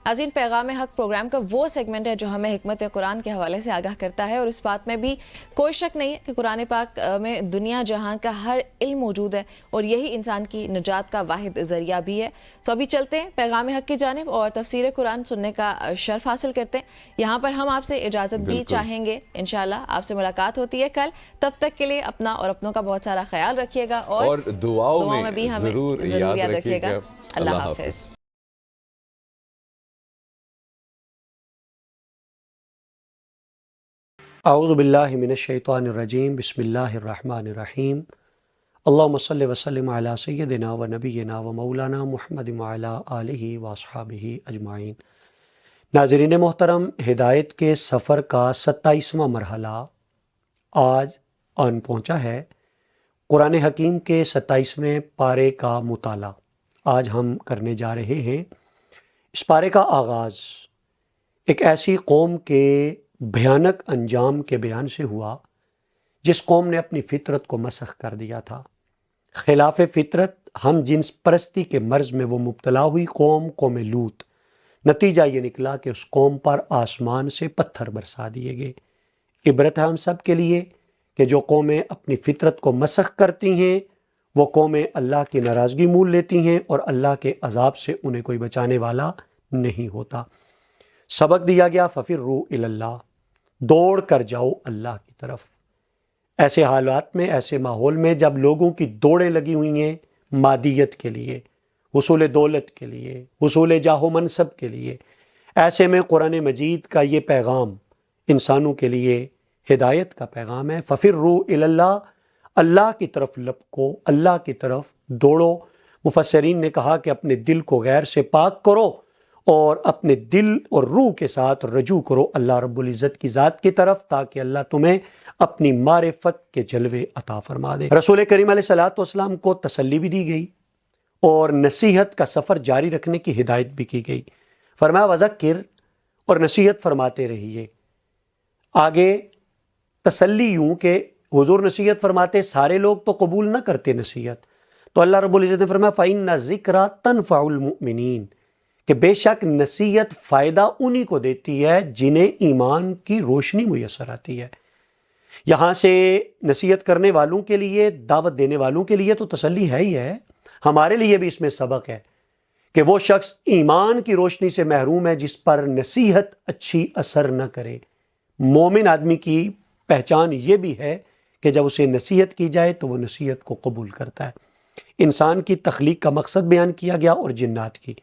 ناظرین، پیغام حق پروگرام کا وہ سیگمنٹ ہے جو ہمیں حکمت قرآن کے حوالے سے آگاہ کرتا ہے، اور اس بات میں بھی کوئی شک نہیں ہے کہ قرآن پاک میں دنیا جہان کا ہر علم موجود ہے، اور یہی انسان کی نجات کا واحد ذریعہ بھی ہے۔ تو ابھی چلتے ہیں پیغام حق کی جانب اور تفسیر قرآن سننے کا شرف حاصل کرتے ہیں۔ یہاں پر ہم آپ سے اجازت بھی چاہیں گے، انشاءاللہ آپ سے ملاقات ہوتی ہے کل۔ تب تک کے لیے اپنا اور اپنوں کا بہت سارا خیال رکھیے گا، اور دعاؤں میں بھی ہمیں ضرور یاد رکھیے گا۔ اللہ حافظ۔ اعوذ باللہ من الشیطان الرجیم، بسم اللہ الرحمن الرحیم۔ اللہم صلی وسلم علی سیدنا و نبینا و مولانا محمد وعلی آلہ و اصحابہ اجمعین۔ ناظرین محترم، ہدایت کے سفر کا 27واں مرحلہ آج آن پہنچا ہے۔ قرآن حکیم کے 27ویں پارے کا مطالعہ آج ہم کرنے جا رہے ہیں۔ اس پارے کا آغاز ایک ایسی قوم کے بھیانک انجام کے بیان سے ہوا جس قوم نے اپنی فطرت کو مسخ کر دیا تھا۔ خلاف فطرت ہم جنس پرستی کے مرض میں وہ مبتلا ہوئی قوم لوط۔ نتیجہ یہ نکلا کہ اس قوم پر آسمان سے پتھر برسا دیے گئے۔ عبرت ہے ہم سب کے لیے کہ جو قومیں اپنی فطرت کو مسخ کرتی ہیں وہ قومیں اللہ کی ناراضگی مول لیتی ہیں، اور اللہ کے عذاب سے انہیں کوئی بچانے والا نہیں ہوتا۔ سبق دیا گیا ففروا الی اللہ، دوڑ کر جاؤ اللہ کی طرف۔ ایسے حالات میں، ایسے ماحول میں جب لوگوں کی دوڑیں لگی ہوئی ہیں مادیت کے لیے، حصول دولت کے لیے، حصول جاہ و منصب کے لیے، ایسے میں قرآن مجید کا یہ پیغام انسانوں کے لیے ہدایت کا پیغام ہے۔ ففروا الی اللہ، اللہ کی طرف لپکو، اللہ کی طرف دوڑو۔ مفسرین نے کہا کہ اپنے دل کو غیر سے پاک کرو اور اپنے دل اور روح کے ساتھ رجوع کرو اللہ رب العزت کی ذات کی طرف، تاکہ اللہ تمہیں اپنی معرفت کے جلوے عطا فرما دے۔ رسول کریم علیہ الصلوۃ والسلام کو تسلی بھی دی گئی اور نصیحت کا سفر جاری رکھنے کی ہدایت بھی کی گئی۔ فرمایا وذکر، اور نصیحت فرماتے رہیے۔ آگے تسلی یوں کہ حضور نصیحت فرماتے، سارے لوگ تو قبول نہ کرتے نصیحت، تو اللہ رب العزت نے فرمایا فَإِنَّ الذِّكْرَ تَنفَعُ الْمُؤْمِنِينَ، کہ بے شک نصیحت فائدہ انہی کو دیتی ہے جنہیں ایمان کی روشنی میسر آتی ہے۔ یہاں سے نصیحت کرنے والوں کے لیے، دعوت دینے والوں کے لیے تو تسلی ہے ہی ہے، ہمارے لیے بھی اس میں سبق ہے کہ وہ شخص ایمان کی روشنی سے محروم ہے جس پر نصیحت اچھی اثر نہ کرے۔ مومن آدمی کی پہچان یہ بھی ہے کہ جب اسے نصیحت کی جائے تو وہ نصیحت کو قبول کرتا ہے۔ انسان کی تخلیق کا مقصد بیان کیا گیا اور جنات کی۔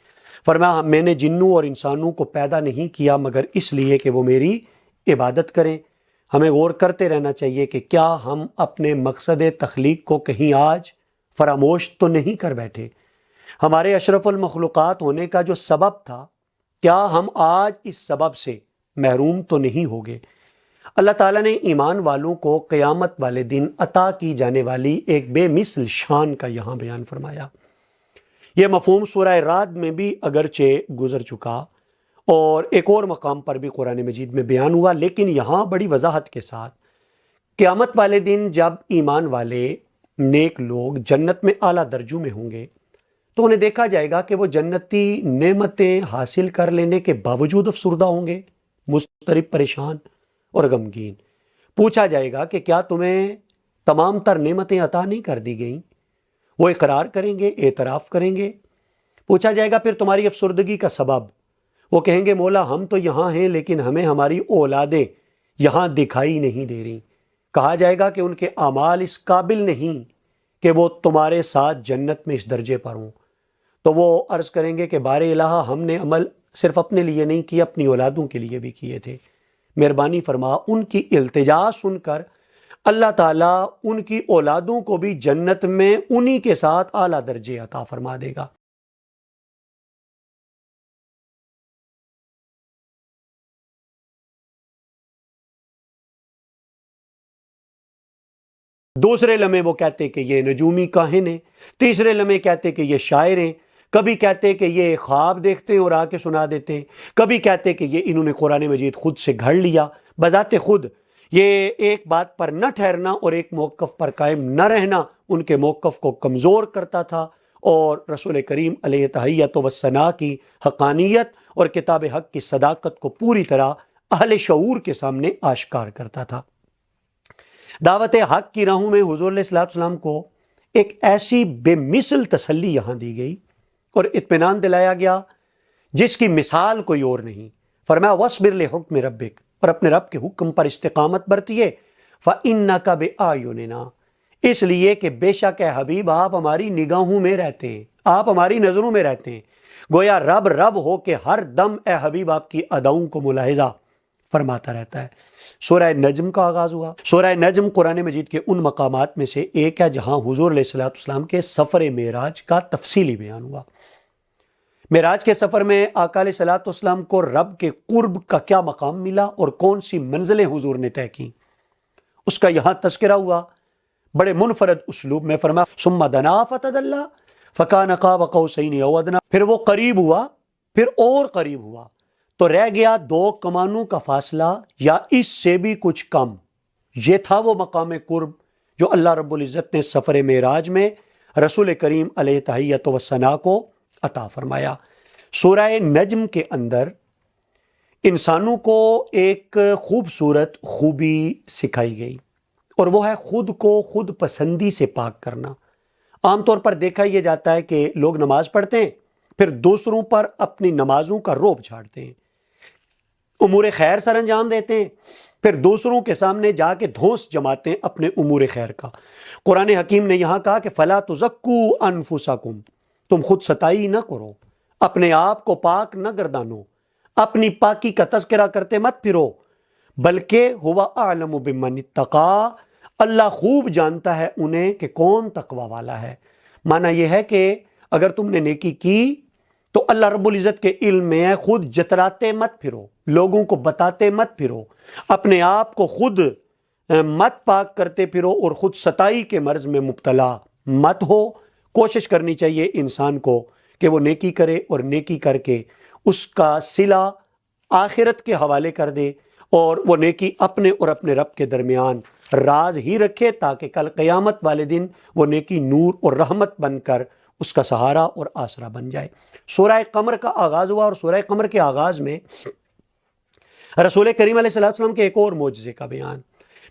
فرمایا میں نے جنوں اور انسانوں کو پیدا نہیں کیا مگر اس لیے کہ وہ میری عبادت کریں۔ ہمیں غور کرتے رہنا چاہیے کہ کیا ہم اپنے مقصد تخلیق کو کہیں آج فراموش تو نہیں کر بیٹھے؟ ہمارے اشرف المخلوقات ہونے کا جو سبب تھا، کیا ہم آج اس سبب سے محروم تو نہیں ہو گئے؟ اللہ تعالیٰ نے ایمان والوں کو قیامت والے دن عطا کی جانے والی ایک بے مثل شان کا یہاں بیان فرمایا۔ یہ مفہوم سورہ رعد میں بھی اگرچہ گزر چکا اور ایک اور مقام پر بھی قرآن مجید میں بیان ہوا، لیکن یہاں بڑی وضاحت کے ساتھ قیامت والے دن جب ایمان والے نیک لوگ جنت میں اعلیٰ درجوں میں ہوں گے تو انہیں دیکھا جائے گا کہ وہ جنتی نعمتیں حاصل کر لینے کے باوجود افسردہ ہوں گے، مضطرب، پریشان اور غمگین۔ پوچھا جائے گا کہ کیا تمہیں تمام تر نعمتیں عطا نہیں کر دی گئیں؟ وہ اقرار کریں گے، اعتراف کریں گے۔ پوچھا جائے گا پھر تمہاری افسردگی کا سبب؟ وہ کہیں گے مولا ہم تو یہاں ہیں لیکن ہمیں ہماری اولادیں یہاں دکھائی نہیں دے رہی۔ کہا جائے گا کہ ان کے اعمال اس قابل نہیں کہ وہ تمہارے ساتھ جنت میں اس درجے پر ہوں۔ تو وہ عرض کریں گے کہ بار الہ ہم نے عمل صرف اپنے لیے نہیں کیا، اپنی اولادوں کے لیے بھی کیے تھے۔ مہربانی فرما ان کی التجا سن کر اللہ تعالیٰ ان کی اولادوں کو بھی جنت میں انہی کے ساتھ اعلیٰ درجے عطا فرما دے گا۔ دوسرے لمحے وہ کہتے کہ یہ نجومی کاہن ہیں، تیسرے لمحے کہتے کہ یہ شاعر ہیں، کبھی کہتے کہ یہ خواب دیکھتے ہیں اور آ کے سنا دیتے ہیں، کبھی کہتے کہ یہ انہوں نے قرآن مجید خود سے گھڑ لیا بذات خود۔ یہ ایک بات پر نہ ٹھہرنا اور ایک موقف پر قائم نہ رہنا ان کے موقف کو کمزور کرتا تھا اور رسول کریم علیہ تحیت و ثنا کی حقانیت اور کتاب حق کی صداقت کو پوری طرح اہل شعور کے سامنے آشکار کرتا تھا۔ دعوت حق کی راہوں میں حضور علیہ السلام کو ایک ایسی بے مثل تسلی یہاں دی گئی اور اطمینان دلایا گیا جس کی مثال کوئی اور نہیں۔ فرمایا وَاصْبِرْ لِحُکْمِ رَبِّکَ، اور اپنے رب کے حکم پر استقامت برتیے، فَإِنَّكَ بِأَعْيُنِنَا، اس لیے کہ بے شک اے حبیب آپ ہماری نگاہوں میں رہتے ہیں، آپ ہماری نظروں میں رہتے ہیں۔ گویا رب رب ہو کے ہر دم اے حبیب آپ کی اداؤں کو ملاحظہ فرماتا رہتا ہے۔ سورہ نجم کا آغاز ہوا۔ سورہ نجم قرآن مجید کے ان مقامات میں سے ایک ہے جہاں حضور علیہ السلام کے سفر معراج کا تفصیلی بیان ہوا۔ معراج کے سفر میں آقا علیہ السلام کو رب کے قرب کا کیا مقام ملا اور کون سی منزلیں حضور نے طے کی، اس کا یہاں تذکرہ ہوا بڑے منفرد اسلوب میں۔ فرمایا ثم دنا فتدلی فکان قاب قوسین او ادنی، پھر وہ قریب ہوا، پھر اور قریب ہوا تو رہ گیا 2 کمانوں کا فاصلہ یا اس سے بھی کچھ کم۔ یہ تھا وہ مقام قرب جو اللہ رب العزت نے سفر معراج میں رسول کریم علیہ تحیت و ثنا کو عطا فرمایا۔ سورہ نجم کے اندر انسانوں کو ایک خوبصورت خوبی سکھائی گئی اور وہ ہے خود کو خود پسندی سے پاک کرنا۔ عام طور پر دیکھا یہ جاتا ہے کہ لوگ نماز پڑھتے ہیں پھر دوسروں پر اپنی نمازوں کا رعب جھاڑتے ہیں، امور خیر سر انجام دیتے ہیں، پھر دوسروں کے سامنے جا کے دھونس جماتے ہیں اپنے امور خیر کا۔ قرآن حکیم نے یہاں کہا کہ فَلَا تُزَكُّوا أَنفُسَكُمْ، تم خود ستائی نہ کرو، اپنے آپ کو پاک نہ گردانو، اپنی پاکی کا تذکرہ کرتے مت پھرو، بلکہ هُوَ أَعْلَمُ بِمَنِ اتَّقَىٰ، اللہ خوب جانتا ہے انہیں کہ کون تقوی والا ہے۔ معنی یہ ہے کہ اگر تم نے نیکی کی تو اللہ رب العزت کے علم میں ہے، خود جتراتے مت پھرو، لوگوں کو بتاتے مت پھرو، اپنے آپ کو خود مت پاک کرتے پھرو اور خود ستائی کے مرض میں مبتلا مت ہو۔ کوشش کرنی چاہیے انسان کو کہ وہ نیکی کرے اور نیکی کر کے اس کا صلہ آخرت کے حوالے کر دے اور وہ نیکی اپنے اور اپنے رب کے درمیان راز ہی رکھے تاکہ کل قیامت والے دن وہ نیکی نور اور رحمت بن کر اس کا سہارا اور آسرا بن جائے۔ سورہ قمر کا آغاز ہوا اور سورہ قمر کے آغاز میں رسول کریم علیہ السلام کے ایک اور معجزے کا بیان۔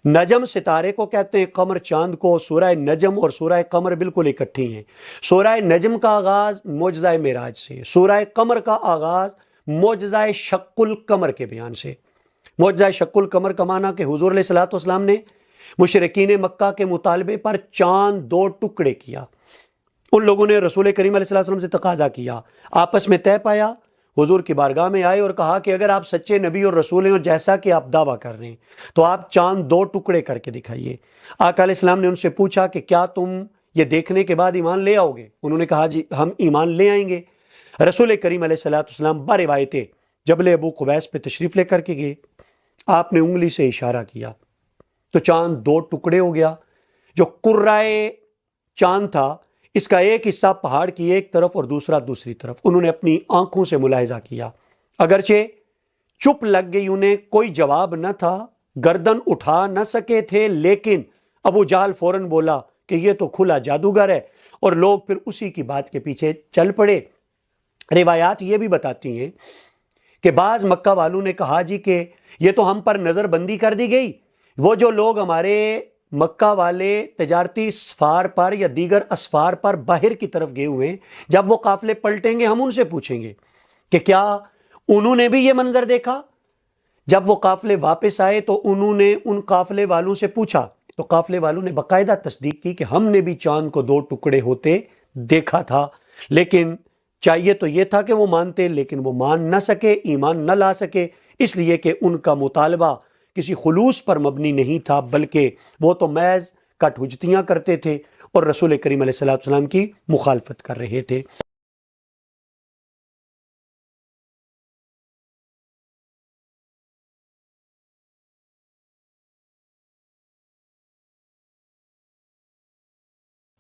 نجم ستارے کو کہتے ہیں، قمر چاند کو۔ سورہ نجم اور سورہ قمر بالکل اکٹھی ہیں۔ سورہ نجم کا آغاز معجزہ معراج سے، سورہ قمر کا آغاز معجزہ شق القمر کے بیان سے۔ معجزہ شق القمر کا معنی کہ حضور علیہ السلام نے مشرکین مکہ کے مطالبے پر چاند 2 ٹکڑے کیا۔ ان لوگوں نے رسول کریم علیہ السلام سے تقاضا کیا، آپس میں طے پایا، حضور کی بارگاہ میں آئے اور کہا کہ اگر آپ سچے نبی اور رسول ہیں اور جیسا کہ آپ دعویٰ کر رہے ہیں تو آپ چاند 2 ٹکڑے کر کے دکھائیے۔ آقا علیہ السلام نے ان سے پوچھا کہ کیا تم یہ دیکھنے کے بعد ایمان لے آؤ گے؟ انہوں نے کہا جی ہم ایمان لے آئیں گے۔ رسول کریم علیہ السلام بروایت جبل ابو قبیس پہ تشریف لے کر کے گئے، آپ نے انگلی سے اشارہ کیا تو چاند 2 ٹکڑے ہو گیا۔ جو قرائے چاند تھا اس کا ایک حصہ پہاڑ کی ایک طرف اور دوسرا دوسری طرف، انہوں نے اپنی آنکھوں سے ملاحظہ کیا، اگرچہ چپ لگ گئی، انہیں کوئی جواب نہ تھا، گردن اٹھا نہ سکے تھے، لیکن ابو جہل فوراً بولا کہ یہ تو کھلا جادوگر ہے، اور لوگ پھر اسی کی بات کے پیچھے چل پڑے۔ روایات یہ بھی بتاتی ہیں کہ بعض مکہ والوں نے کہا جی کہ یہ تو ہم پر نظر بندی کر دی گئی، وہ جو لوگ ہمارے مکہ والے تجارتی سفار پر یا دیگر اسفار پر باہر کی طرف گئے ہوئے ہیں، جب وہ قافلے پلٹیں گے ہم ان سے پوچھیں گے کہ کیا انہوں نے بھی یہ منظر دیکھا۔ جب وہ قافلے واپس آئے تو انہوں نے ان قافلے والوں سے پوچھا تو قافلے والوں نے باقاعدہ تصدیق کی کہ ہم نے بھی چاند کو 2 ٹکڑے ہوتے دیکھا تھا، لیکن چاہیے تو یہ تھا کہ وہ مانتے، لیکن وہ مان نہ سکے، ایمان نہ لا سکے، اس لیے کہ ان کا مطالبہ کسی خلوص پر مبنی نہیں تھا، بلکہ وہ تو محض کٹ حجتیاں کرتے تھے اور رسول کریم علیہ السلام کی مخالفت کر رہے تھے۔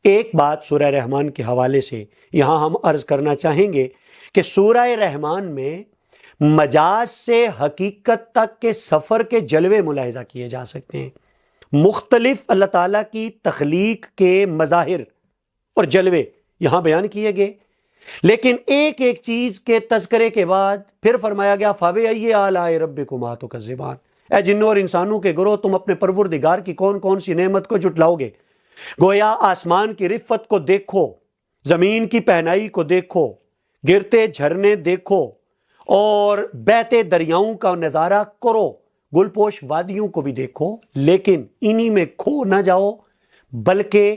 ایک بات سورہ رحمان کے حوالے سے یہاں ہم عرض کرنا چاہیں گے کہ سورہ رحمان میں مجاز سے حقیقت تک کے سفر کے جلوے ملاحظہ کیے جا سکتے ہیں۔ مختلف اللہ تعالیٰ کی تخلیق کے مظاہر اور جلوے یہاں بیان کیے گئے، لیکن ایک ایک چیز کے تذکرے کے بعد پھر فرمایا گیا فَبِأَيِّ آلَاءِ رَبِّكُمَا تُكَذِّبَانِ، اے جنوں اور انسانوں کے گروہ تم اپنے پروردگار کی کون کون سی نعمت کو جھٹلاؤ گے؟ گویا آسمان کی رفت کو دیکھو، زمین کی پہنائی کو دیکھو، گرتے جھرنے دیکھو اور بہتے دریاؤں کا نظارہ کرو، گل پوش وادیوں کو بھی دیکھو، لیکن انہی میں کھو نہ جاؤ، بلکہ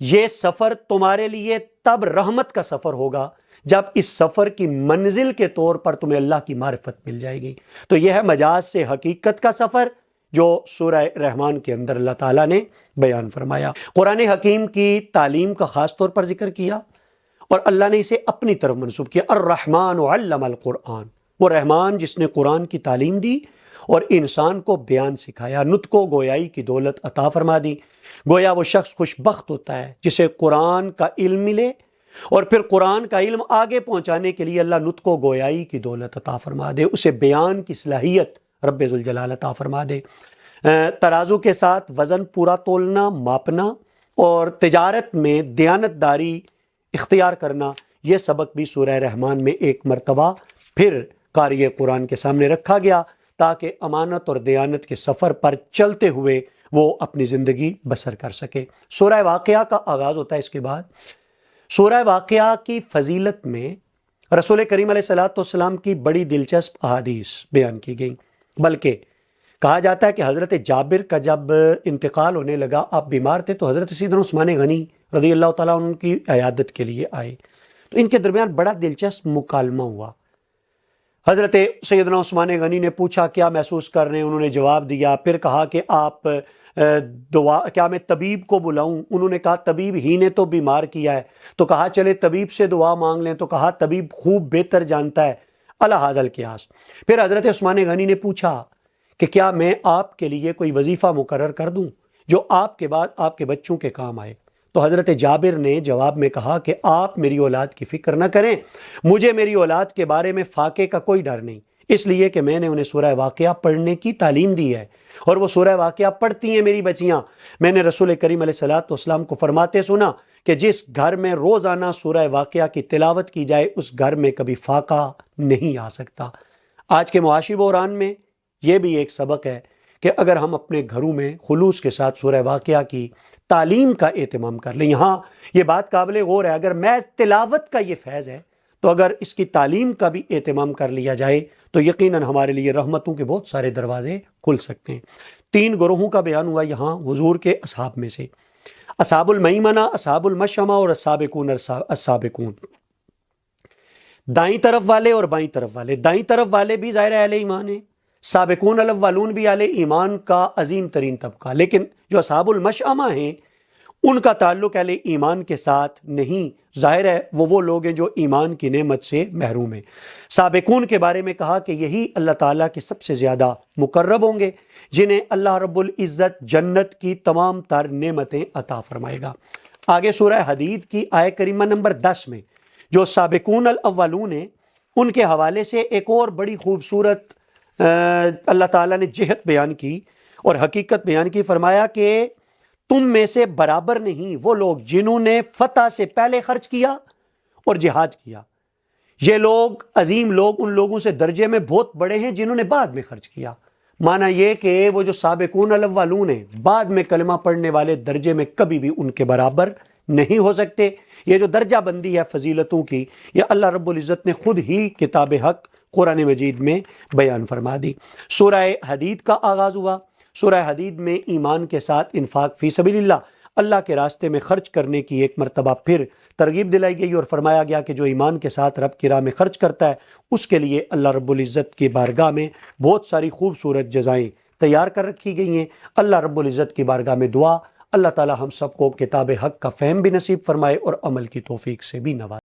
یہ سفر تمہارے لیے تب رحمت کا سفر ہوگا جب اس سفر کی منزل کے طور پر تمہیں اللہ کی معرفت مل جائے گی۔ تو یہ ہے مجاز سے حقیقت کا سفر جو سورہ رحمان کے اندر اللہ تعالیٰ نے بیان فرمایا۔ قرآن حکیم کی تعلیم کا خاص طور پر ذکر کیا اور اللہ نے اسے اپنی طرف منسوب کیا، الرحمن علم القرآن، وہ رحمان جس نے قرآن کی تعلیم دی اور انسان کو بیان سکھایا، نطق و گویائی کی دولت عطا فرما دی۔ گویا وہ شخص خوش بخت ہوتا ہے جسے قرآن کا علم ملے اور پھر قرآن کا علم آگے پہنچانے کے لیے اللہ نطق و گویائی کی دولت عطا فرما دے، اسے بیان کی صلاحیت رب ذوالجلال عطا فرما دے۔ ترازو کے ساتھ وزن پورا تولنا، ماپنا اور تجارت میں دیانت داری اختیار کرنا، یہ سبق بھی سورہ رحمان میں ایک مرتبہ پھر قاری قرآن کے سامنے رکھا گیا تاکہ امانت اور دیانت کے سفر پر چلتے ہوئے وہ اپنی زندگی بسر کر سکے۔ سورہ واقعہ کا آغاز ہوتا ہے اس کے بعد۔ سورہ واقعہ کی فضیلت میں رسول کریم علیہ السلام کی بڑی دلچسپ احادیث بیان کی گئی، بلکہ کہا جاتا ہے کہ حضرت جابر کا جب انتقال ہونے لگا، آپ بیمار تھے، تو حضرت سیدنا عثمان غنی رضی اللہ تعالیٰ عنہ کی عیادت کے لیے آئے، تو ان کے درمیان بڑا دلچسپ مکالمہ ہوا۔ حضرت سیدنا عثمان غنی نے پوچھا کیا محسوس کر رہے ہیں، انہوں نے جواب دیا، پھر کہا کہ آپ کیا میں طبیب کو بلاؤں؟ انہوں نے کہا طبیب ہی نے تو بیمار کیا ہے، تو کہا چلے طبیب سے دعا مانگ لیں، تو کہا طبیب خوب بہتر جانتا ہے، الی ھذا القیاس۔ پھر حضرت عثمان غنی نے پوچھا کہ کیا میں آپ کے لیے کوئی وظیفہ مقرر کر دوں جو آپ کے بعد آپ کے بچوں کے کام آئے؟ تو حضرت جابر نے جواب میں کہا کہ آپ میری اولاد کی فکر نہ کریں، مجھے میری اولاد کے بارے میں فاقے کا کوئی ڈر نہیں، اس لیے کہ میں نے انہیں سورہ واقعہ پڑھنے کی تعلیم دی ہے اور وہ سورہ واقعہ پڑھتی ہیں میری بچیاں۔ میں نے رسول کریم علیہ السلام کو فرماتے سنا کہ جس گھر میں روزانہ سورہ واقعہ کی تلاوت کی جائے اس گھر میں کبھی فاقہ نہیں آ سکتا۔ آج کے معاشی بحران میں یہ بھی ایک سبق ہے کہ اگر ہم اپنے گھروں میں خلوص کے ساتھ سورہ واقعہ کی تعلیم کا اہتمام کر لیں، یہاں یہ بات قابل غور ہے، اگر محض تلاوت کا یہ فیض ہے تو اگر اس کی تعلیم کا بھی اہتمام کر لیا جائے تو یقیناً ہمارے لیے رحمتوں کے بہت سارے دروازے کھل سکتے ہیں۔ 3 گروہوں کا بیان ہوا یہاں حضور کے اصحاب میں سے، اصحاب المیمنہ، اصحاب المشأمہ اور السابقون، دائیں طرف والے اور بائیں طرف والے۔ دائیں طرف والے بھی ظاہر اہل ایمان ہیں، سابقون الاولون بھی اہل ایمان کا عظیم ترین طبقہ، لیکن جو اصحاب المشأمہ ہیں ان کا تعلق اہل ایمان کے ساتھ نہیں، ظاہر ہے وہ لوگ ہیں جو ایمان کی نعمت سے محروم ہیں۔ سابقون کے بارے میں کہا کہ یہی اللہ تعالیٰ کے سب سے زیادہ مقرب ہوں گے، جنہیں اللہ رب العزت جنت کی تمام تر نعمتیں عطا فرمائے گا۔ آگے سورہ حدید کی آیت کریمہ نمبر 10 میں جو سابقون الاولون ہیں ان کے حوالے سے ایک اور بڑی خوبصورت اللہ تعالیٰ نے جہت بیان کی اور حقیقت بیان کی، فرمایا کہ تم میں سے برابر نہیں وہ لوگ جنہوں نے فتح سے پہلے خرچ کیا اور جہاد کیا، یہ لوگ عظیم لوگ ان لوگوں سے درجے میں بہت بڑے ہیں جنہوں نے بعد میں خرچ کیا۔ معنی یہ کہ وہ جو سابقون الاولون ہیں بعد میں کلمہ پڑھنے والے درجے میں کبھی بھی ان کے برابر نہیں ہو سکتے۔ یہ جو درجہ بندی ہے فضیلتوں کی، یہ اللہ رب العزت نے خود ہی کتاب حق قرآن مجید میں بیان فرما دی۔ سورہ حدید کا آغاز ہوا۔ سورہ حدید میں ایمان کے ساتھ انفاق فی سبیل اللہ کے راستے میں خرچ کرنے کی ایک مرتبہ پھر ترغیب دلائی گئی اور فرمایا گیا کہ جو ایمان کے ساتھ رب کی راہ میں خرچ کرتا ہے اس کے لیے اللہ رب العزت کی بارگاہ میں بہت ساری خوبصورت جزائیں تیار کر رکھی گئی ہیں۔ اللہ رب العزت کی بارگاہ میں دعا اللہ تعالی ہم سب کو کتاب حق کا فہم بھی نصیب فرمائے اور عمل کی توفیق سے بھی نوازے۔